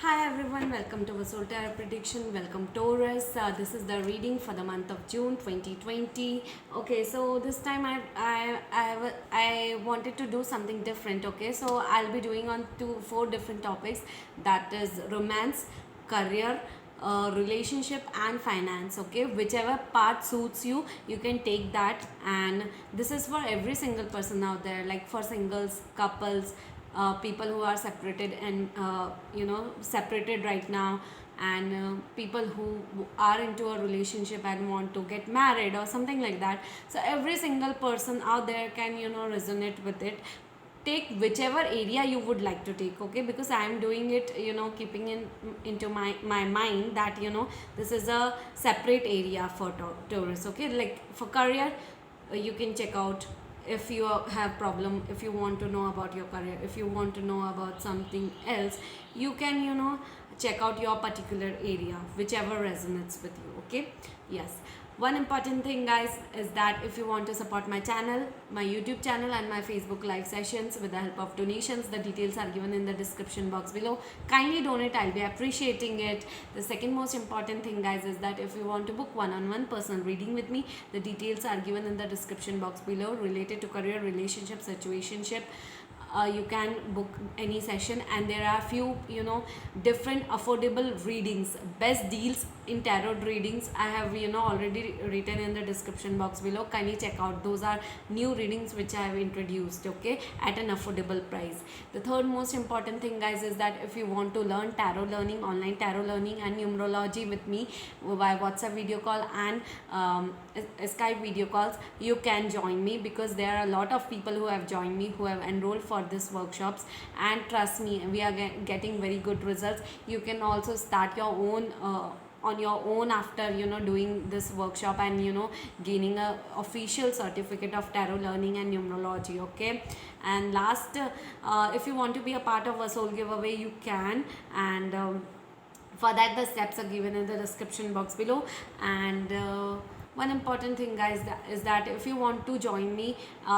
Hi everyone, welcome to Vasul Tarot Prediction. Welcome Taurus. This is the reading for the month of June 2020. Okay, so this time I wanted to do something different. Okay, so I'll be doing on four different topics, that is romance, career, relationship and finance. Okay, whichever part suits you, you can take that, and this is for every single person out there, like for singles, couples, people who are separated and separated right now, and people who are into a relationship and want to get married or something like that. So every single person out there can resonate with it. Take whichever area you would like to take, okay, because I am doing it, keeping in into my mind that this is a separate area for Taurus. Okay, like for career, you can check out. If you have problem, if you want to know about your career, if you want to know about something else, you can check out your particular area, whichever resonates with you. Okay, yes. One important thing, guys, is that if you want to support my channel, my YouTube channel and my Facebook live sessions with the help of donations, the details are given in the description box below. Kindly donate, I'll be appreciating it. The second most important thing, guys, is that if you want to book one-on-one personal reading with me, the details are given in the description box below, related to career, relationship, situationship. You can book any session, and there are few different affordable readings, best deals in tarot readings. I have already written in the description box below. Kindly check out, those are new readings which I have introduced, okay, at an affordable price. The third most important thing, guys, is that if you want to learn tarot learning, online tarot learning and numerology with me by WhatsApp video call and Skype video calls, you can join me, because there are a lot of people who have joined me, who have enrolled for this workshops, and trust me, we are getting very good results. You can also start your own on your own after doing this workshop, and gaining a official certificate of tarot learning and numerology. Okay, and last, if you want to be a part of a soul giveaway, you can, and for that the steps are given in the description box below. And one important thing, guys, is that if you want to join me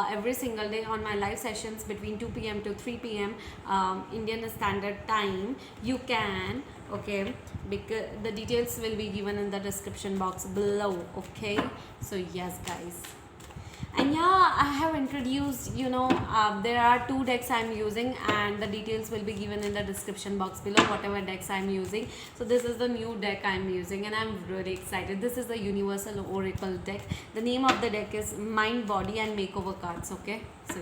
every single day on my live sessions between 2 p.m. to 3 p.m. Indian Standard Time, you can. Okay, because the details will be given in the description box below. Okay, so yes, guys. And yeah, I have introduced, there are two decks I'm using, and the details will be given in the description box below, whatever decks I'm using. So this is the new deck I'm using, and I'm really excited. This is the Universal Oracle deck. The name of the deck is Mind, Body and Makeover Cards. Okay, so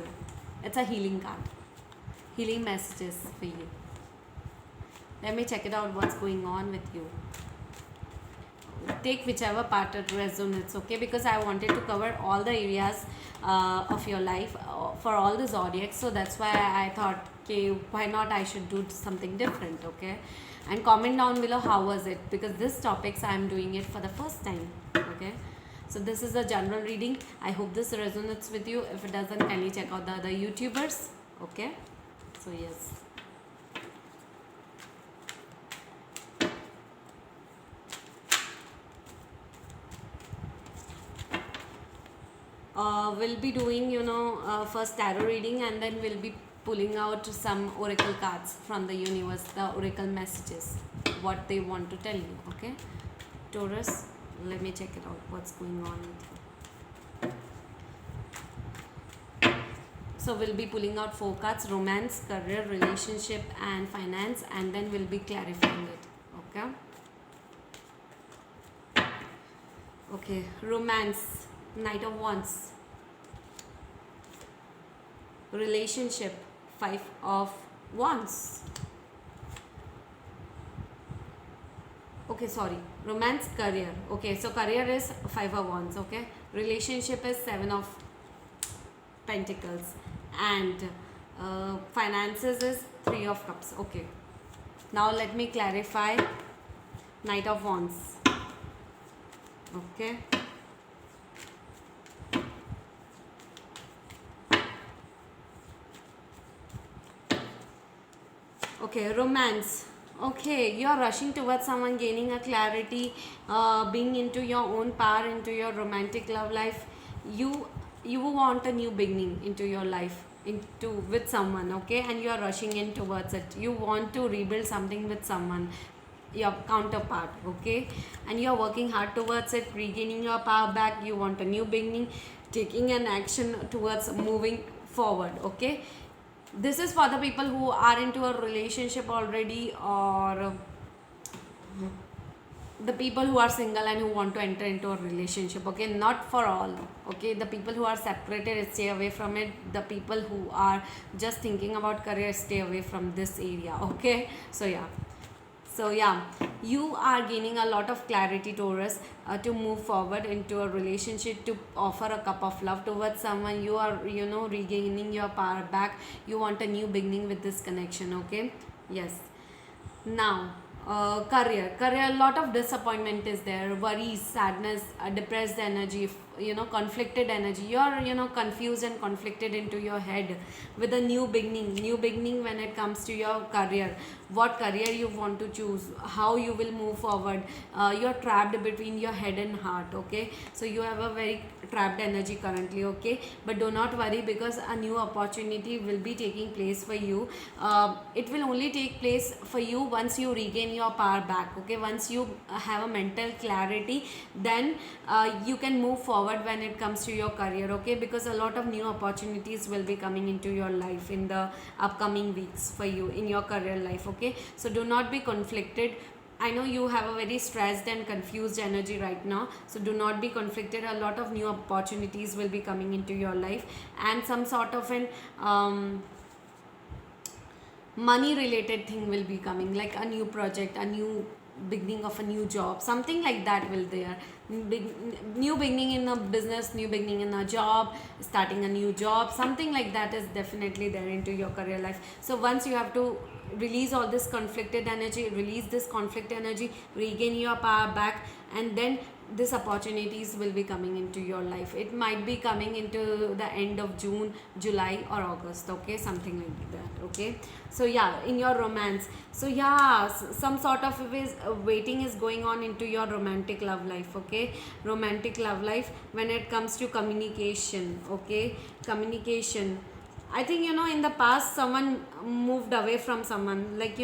it's a healing card, healing messages for you. Let me check it out, what's going on with you. Take whichever part it resonates, okay, because I wanted to cover all the areas of your life for all the zodiacs. So that's why I thought, okay, why not I should do something different. Okay, and comment down below how was it, because this topics I'm doing it for the first time. Okay, so this is a general reading. I hope this resonates with you. If it doesn't, kindly check out the other YouTubers. Okay, so yes. We'll be doing first tarot reading, and then we'll be pulling out some oracle cards from the universe, the oracle messages, what they want to tell you. Okay, Taurus, let me check it out, what's going on with you. So we'll be pulling out 4 cards: romance, career, relationship and finance, and then we'll be clarifying it. Okay, romance, Knight of Wands. Relationship, 5 of Wands. Okay, sorry, romance, career. Okay, so career is 5 of Wands. Okay, relationship is 7 of Pentacles, and finances is 3 of Cups. Okay, now let me clarify Knight of Wands. Okay, okay, romance. Okay, you are rushing towards someone, gaining a clarity, being into your own power, into your romantic love life. You want a new beginning into your life. into with someone, okay, and you are rushing in towards it. You want to rebuild something with someone, your counterpart, okay, and you are working hard towards it, regaining your power back. You want a new beginning, taking an action towards moving forward, okay. This is for the people who are into a relationship already, or the people who are single and who want to enter into a relationship, okay, not for all, okay. The people who are separated, stay away from it. The people who are just thinking about career, stay away from this area, okay. So yeah, you are gaining a lot of clarity, Taurus, to move forward into a relationship, to offer a cup of love towards someone. You are, regaining your power back. You want a new beginning with this connection, okay. Yes. Now, career, a lot of disappointment is there, worries, sadness, depressed energy, conflicted energy. You're, confused and conflicted into your head with a new beginning when it comes to your career. What career you want to choose, how you will move forward. You're trapped between your head and heart, okay. So you have a very trapped energy currently, okay, but do not worry, because a new opportunity will be taking place for you. It will only take place for you once you regain your power back, okay. Once you have a mental clarity, then you can move forward when it comes to your career, okay, because a lot of new opportunities will be coming into your life in the upcoming weeks for you in your career life, okay. So do not be conflicted. I know you have a very stressed and confused energy right now, so do not be conflicted. A lot of new opportunities will be coming into your life, and some sort of an money related thing will be coming, like a new project, a new beginning of a new job, something like that will there. New beginning in a business, new beginning in a job, starting a new job, something like that is definitely there into your career life. So once you have to release all this conflicted energy, release this conflict energy, regain your power back, and then these opportunities will be coming into your life. It might be coming into the end of June, July, or August, okay, something like that, okay. So yeah, in your romance, so yeah, some sort of waiting is going on into your romantic love life, okay. Romantic love life when it comes to communication, okay. Communication, I think, in the past someone moved away from someone, like,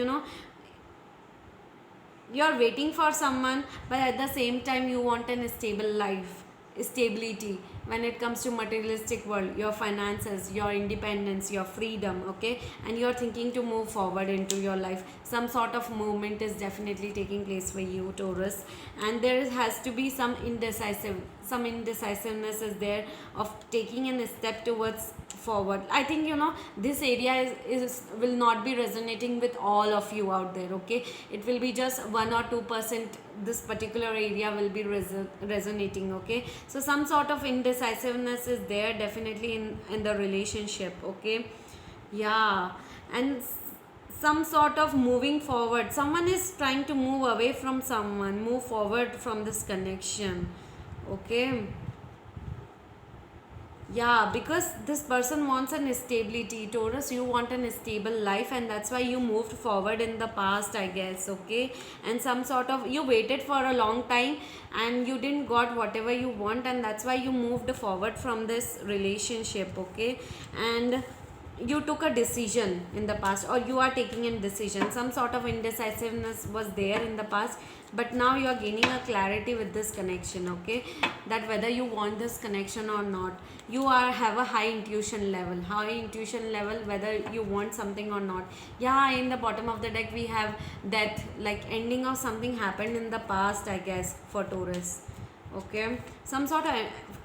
you're waiting for someone, but at the same time you want an stable life, stability when it comes to materialistic world, your finances, your independence, your freedom, okay, and you're thinking to move forward into your life. Some sort of movement is definitely taking place for you, Taurus, and there has to be some indecisiveness is there of taking a step towards forward. I think, this area is will not be resonating with all of you out there, okay. It will be just 1 or 2%, this particular area will be resonating, okay. So some sort of indecisiveness is there definitely in the relationship, okay. Yeah, and some sort of moving forward, someone is trying to move away from someone, move forward from this connection, okay. Yeah, because this person wants an stability. Taurus, you want an stable life, and that's why you moved forward in the past, I guess, okay. And some sort of, you waited for a long time and you didn't got whatever you want, and that's why you moved forward from this relationship, okay. And you took a decision in the past, or you are taking a decision. Some sort of indecisiveness was there in the past, but now you are gaining a clarity with this connection, okay, that whether you want this connection or not. You are have a high intuition level whether you want something or not. Yeah, in the bottom of the deck we have that, like, ending of something happened in the past, I guess, for Taurus, okay. Some sort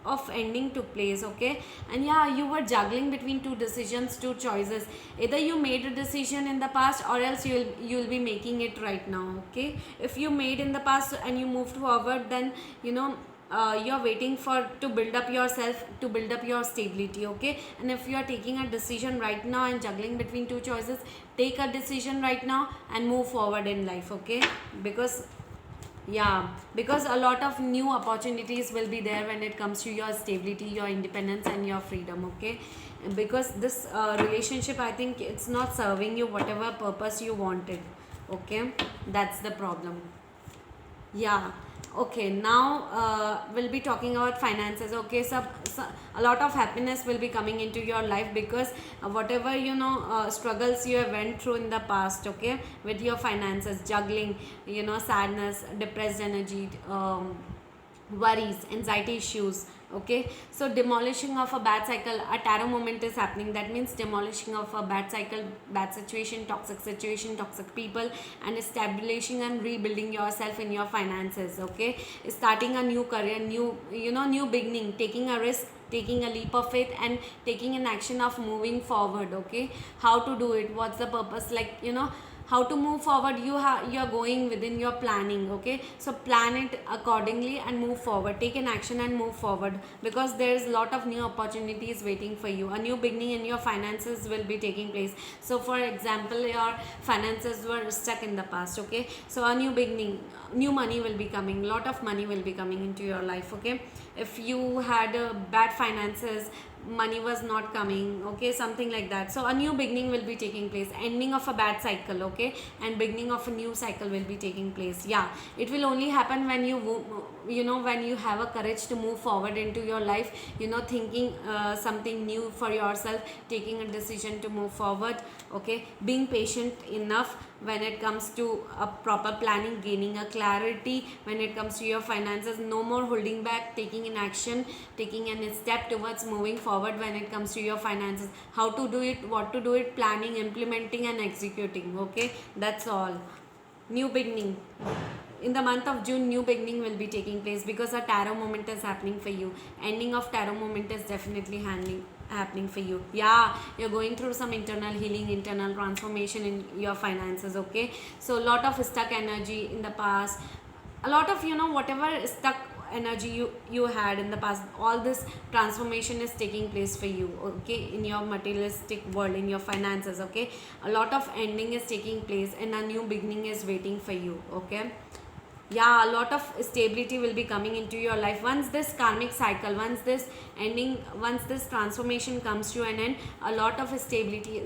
of ending took place, okay. And yeah, you were juggling between two decisions, two choices. Either you made a decision in the past, or else you'll be making it right now, okay. If you made in the past and you moved forward, then you're waiting for to build up yourself, to build up your stability, okay. And if you are taking a decision right now and juggling between two choices, take a decision right now and move forward in life, okay. Because a lot of new opportunities will be there when it comes to your stability, your independence, and your freedom, okay. Because this relationship, I think it's not serving you whatever purpose you wanted, okay. That's the problem. Yeah. Okay, now we'll be talking about finances. Okay, so a lot of happiness will be coming into your life because whatever struggles you have went through in the past, okay, with your finances, juggling, sadness, depressed energy, worries, anxiety issues. Okay, so demolishing of a bad cycle, a tarot moment is happening. That means demolishing of a bad cycle, bad situation, toxic people, and establishing and rebuilding yourself in your finances. Okay, starting a new career, new beginning, taking a risk, taking a leap of faith, and taking an action of moving forward. Okay, how to do it, what's the purpose, like how to move forward, you're going within your planning. Okay, so plan it accordingly and move forward, take an action and move forward, because there's a lot of new opportunities waiting for you. A new beginning in your finances will be taking place. So for example, your finances were stuck in the past. Okay, so a new beginning, new money will be coming, lot of money will be coming into your life. Okay, if you had bad finances, money was not coming, okay, something like that. So a new beginning will be taking place, ending of a bad cycle, okay, and beginning of a new cycle will be taking place. Yeah, it will only happen when when you have a courage to move forward into your life, thinking something new for yourself, taking a decision to move forward. Okay, being patient enough when it comes to a proper planning, gaining a clarity when it comes to your finances, no more holding back, taking an action, taking a step towards moving forward when it comes to your finances. How to do it, what to do it, planning, implementing and executing. Okay, that's all. New beginning in the month of June, new beginning will be taking place because a tarot moment is happening for you. Ending of tarot moment is definitely happening for you. Yeah, you're going through some internal healing, internal transformation in your finances. Okay, so a lot of stuck energy in the past, a lot of whatever stuck energy you had in the past, all this transformation is taking place for you. Okay, in your materialistic world, in your finances. Okay, a lot of ending is taking place and a new beginning is waiting for you. Okay, yeah, a lot of stability will be coming into your life once this karmic cycle, once this ending, once this transformation comes to an end. A lot of stability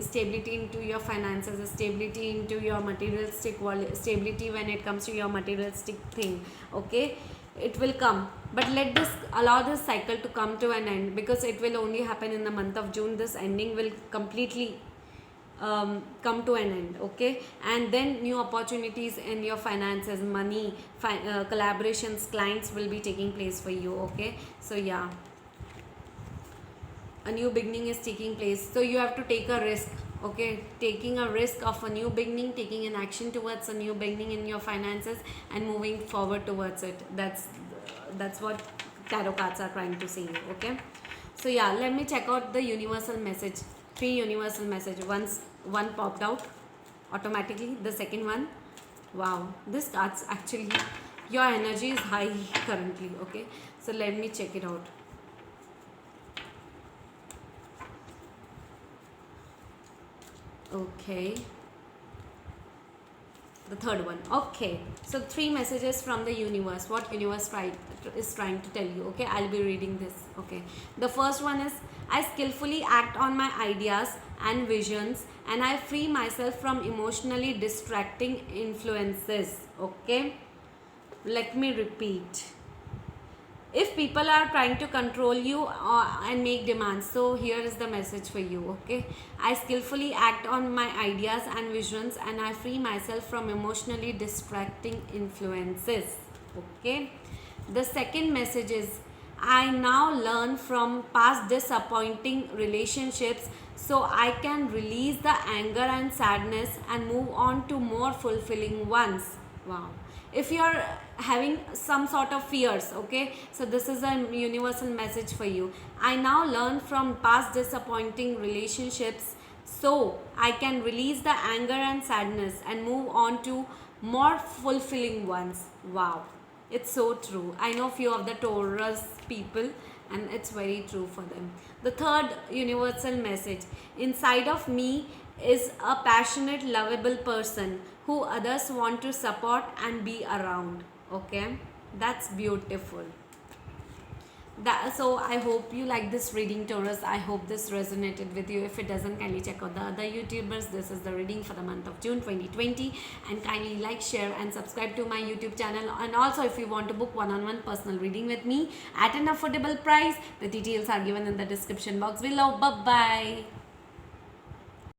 into your finances, stability into your materialistic world, stability when it comes to your materialistic thing. Okay, it will come, but let this, allow this cycle to come to an end, because it will only happen in the month of June. This ending will completely come to an end. Okay, and then new opportunities in your finances, money, collaborations, clients will be taking place for you. Okay, so yeah, a new beginning is taking place, so you have to take a risk. Okay, taking a risk of a new beginning, taking an action towards a new beginning in your finances and moving forward towards it. That's what tarot cards are trying to say. Okay, so yeah, let me check out the universal message. Three universal message. One popped out automatically, the second one, wow, this cards actually, your energy is high currently. Okay, so let me check it out. Okay, the third one. Okay, so three messages from the universe, what universe is trying to tell you. Okay, I'll be reading this. Okay, the first one is, I skillfully act on my ideas and visions and I free myself from emotionally distracting influences. Okay, let me repeat. If people are trying to control you and make demands, so here is the message for you. Okay, I skillfully act on my ideas and visions and I free myself from emotionally distracting influences. Okay, the second message is, I now learn from past disappointing relationships so I can release the anger and sadness and move on to more fulfilling ones. Wow, if you're having some sort of fears, okay, so this is a universal message for you. I now learn from past disappointing relationships so I can release the anger and sadness and move on to more fulfilling ones. Wow, it's so true. I know few of the Taurus people and it's very true for them. The third universal message, inside of me is a passionate, lovable person who others want to support and be around. Okay, that's beautiful. So I hope you like this reading, Taurus. I hope this resonated with you. If it doesn't, kindly check out the other YouTubers. This is the reading for the month of June 2020, and kindly like, share and subscribe to my YouTube channel. And also, if you want to book one-on-one personal reading with me at an affordable price, the details are given in the description box below. Bye bye.